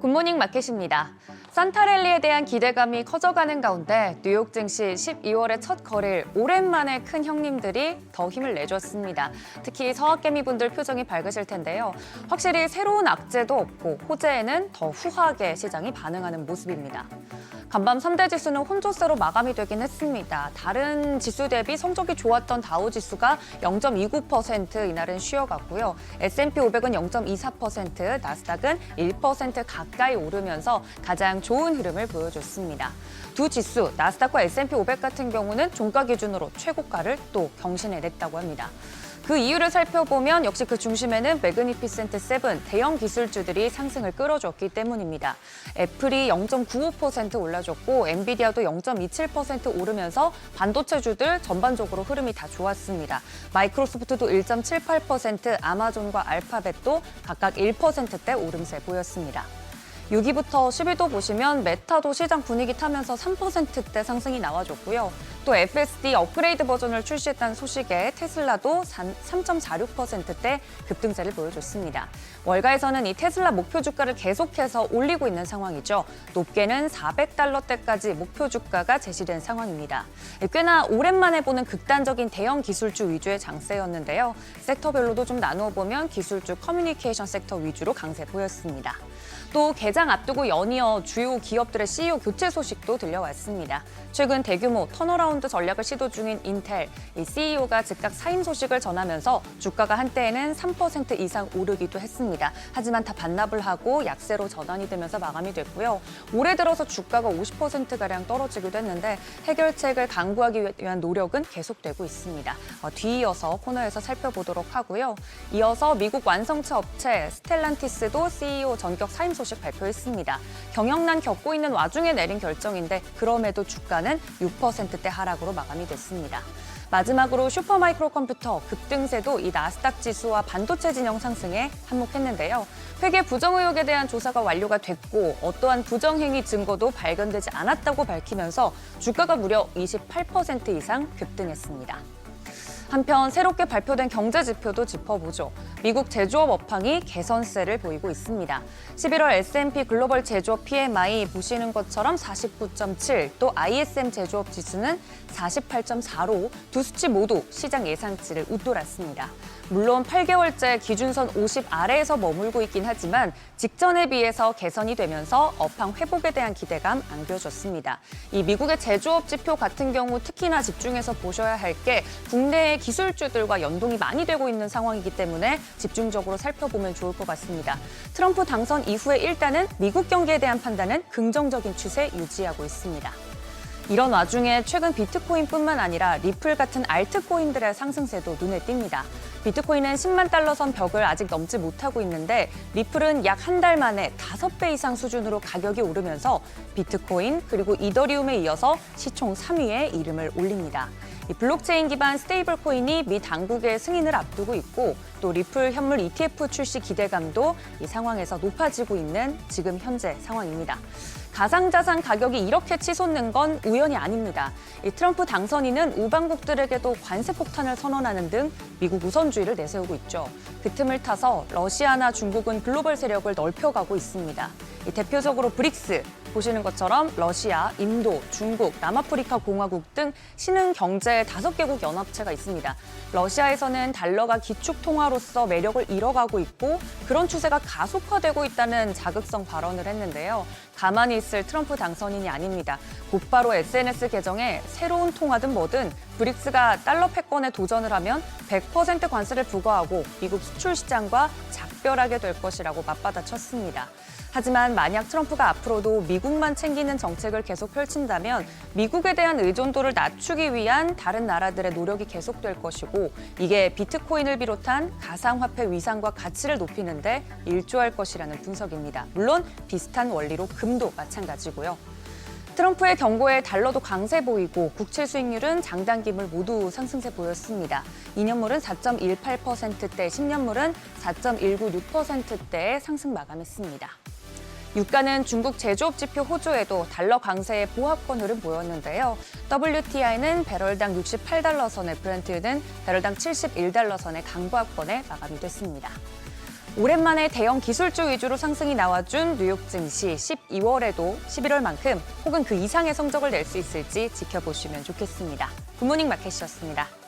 굿모닝 마켓입니다. 산타랠리에 대한 기대감이 커져가는 가운데 뉴욕 증시 12월의 첫 거래일 오랜만에 큰 형님들이 더 힘을 내줬습니다. 특히 서학개미분들 표정이 밝으실 텐데요. 확실히 새로운 악재도 없고 호재에는 더 후하게 시장이 반응하는 모습입니다. 간밤 3대 지수는 혼조세로 마감이 되긴 했습니다. 다른 지수 대비 성적이 좋았던 다우지수가 0.29% 이날은 쉬어갔고요. S&P 500은 0.24%, 나스닥은 1% 가까이 오르면서 가장 좋은 흐름을 보여줬습니다. 두 지수, 나스닥과 S&P 500 같은 경우는 종가 기준으로 최고가를 또 경신해냈다고 합니다. 그 이유를 살펴보면 역시 그 중심에는 매그니피센트 7, 대형 기술주들이 상승을 끌어줬기 때문입니다. 애플이 0.95% 올라줬고 엔비디아도 0.27% 오르면서 반도체주들 전반적으로 흐름이 다 좋았습니다. 마이크로소프트도 1.78%, 아마존과 알파벳도 각각 1%대 오름세 보였습니다. 6위부터 10위도 보시면 메타도 시장 분위기 타면서 3%대 상승이 나와줬고요. 또 FSD 업그레이드 버전을 출시했다는 소식에 테슬라도 3.46%대 급등세를 보여줬습니다. 월가에서는 이 테슬라 목표 주가를 계속해서 올리고 있는 상황이죠. 높게는 $400대까지 목표 주가가 제시된 상황입니다. 꽤나 오랜만에 보는 극단적인 대형 기술주 위주의 장세였는데요. 섹터별로도 좀 나누어 보면 기술주 커뮤니케이션 섹터 위주로 강세 보였습니다. 또 개장 앞두고 연이어 주요 기업들의 CEO 교체 소식도 들려왔습니다. 최근 대규모 턴어라운드 전략을 시도 중인 인텔, 이 CEO가 즉각 사임 소식을 전하면서 주가가 한때에는 3% 이상 오르기도 했습니다. 하지만 다 반납을 하고 약세로 전환이 되면서 마감이 됐고요. 올해 들어서 주가가 50%가량 떨어지기도 했는데 해결책을 강구하기 위한 노력은 계속되고 있습니다. 뒤이어서 코너에서 살펴보도록 하고요. 이어서 미국 완성차 업체 스텔란티스도 CEO 전격 사임 소식 발표했습니다. 경영난 겪고 있는 와중에 내린 결정인데 그럼에도 주가는 6%대 하락으로 마감이 됐습니다. 마지막으로 슈퍼마이크로 컴퓨터 급등세도 이 나스닥 지수와 반도체 진영 상승에 한몫했는데요. 회계 부정 의혹에 대한 조사가 완료가 됐고 어떠한 부정행위 증거도 발견되지 않았다고 밝히면서 주가가 무려 28% 이상 급등했습니다. 한편 새롭게 발표된 경제 지표도 짚어보죠. 미국 제조업 업황이 개선세를 보이고 있습니다. 11월 S&P 글로벌 제조업 PMI 보시는 것처럼 49.7, 또 ISM 제조업 지수는 48.4로 두 수치 모두 시장 예상치를 웃돌았습니다. 물론 8개월째 기준선 50 아래에서 머물고 있긴 하지만 직전에 비해서 개선이 되면서 업황 회복에 대한 기대감 안겨줬습니다. 이 미국의 제조업 지표 같은 경우 특히나 집중해서 보셔야 할 게 국내의 기술주들과 연동이 많이 되고 있는 상황이기 때문에 집중적으로 살펴보면 좋을 것 같습니다. 트럼프 당선 이후에 일단은 미국 경기에 대한 판단은 긍정적인 추세 유지하고 있습니다. 이런 와중에 최근 비트코인뿐만 아니라 리플 같은 알트코인들의 상승세도 눈에 띕니다. 비트코인은 10만 달러 선 벽을 아직 넘지 못하고 있는데 리플은 약 한 달 만에 5배 이상 수준으로 가격이 오르면서 비트코인 그리고 이더리움에 이어서 시총 3위에 이름을 올립니다. 이 블록체인 기반 스테이블 코인이 미 당국의 승인을 앞두고 있고 또 리플 현물 ETF 출시 기대감도 이 상황에서 높아지고 있는 지금 현재 상황입니다. 가상자산 가격이 이렇게 치솟는 건 우연이 아닙니다. 이 트럼프 당선인은 우방국들에게도 관세 폭탄을 선언하는 등 미국 우선주의를 내세우고 있죠. 그 틈을 타서 러시아나 중국은 글로벌 세력을 넓혀가고 있습니다. 이 대표적으로 브릭스, 보시는 것처럼 러시아, 인도, 중국, 남아프리카 공화국 등 신흥 경제 5개국 연합체가 있습니다. 러시아에서는 달러가 기축 통화로서 매력을 잃어가고 있고 그런 추세가 가속화되고 있다는 자극성 발언을 했는데요. 가만히 있을 트럼프 당선인이 아닙니다. 곧바로 SNS 계정에 새로운 통화든 뭐든 브릭스가 달러 패권에 도전을 하면 100% 관세를 부과하고 미국 수출 시장과 작별하게 될 것이라고 맞받아쳤습니다. 하지만 만약 트럼프가 앞으로도 미국만 챙기는 정책을 계속 펼친다면 미국에 대한 의존도를 낮추기 위한 다른 나라들의 노력이 계속될 것이고 이게 비트코인을 비롯한 가상화폐 위상과 가치를 높이는 데 일조할 것이라는 분석입니다. 물론 비슷한 원리로 금도 마찬가지고요. 트럼프의 경고에 달러도 강세 보이고 국채 수익률은 장단기물 모두 상승세 보였습니다. 2년물은 4.18%대, 10년물은 4.196%대의 상승 마감했습니다. 유가는 중국 제조업 지표 호조에도 달러 강세의 보합권 흐름 보였는데요. WTI는 배럴당 68달러 선에, 브렌트유는 배럴당 71달러 선의 강보합권에 마감이 됐습니다. 오랜만에 대형 기술주 위주로 상승이 나와준 뉴욕 증시 12월에도 11월만큼 혹은 그 이상의 성적을 낼 수 있을지 지켜보시면 좋겠습니다. 굿모닝 마켓이었습니다.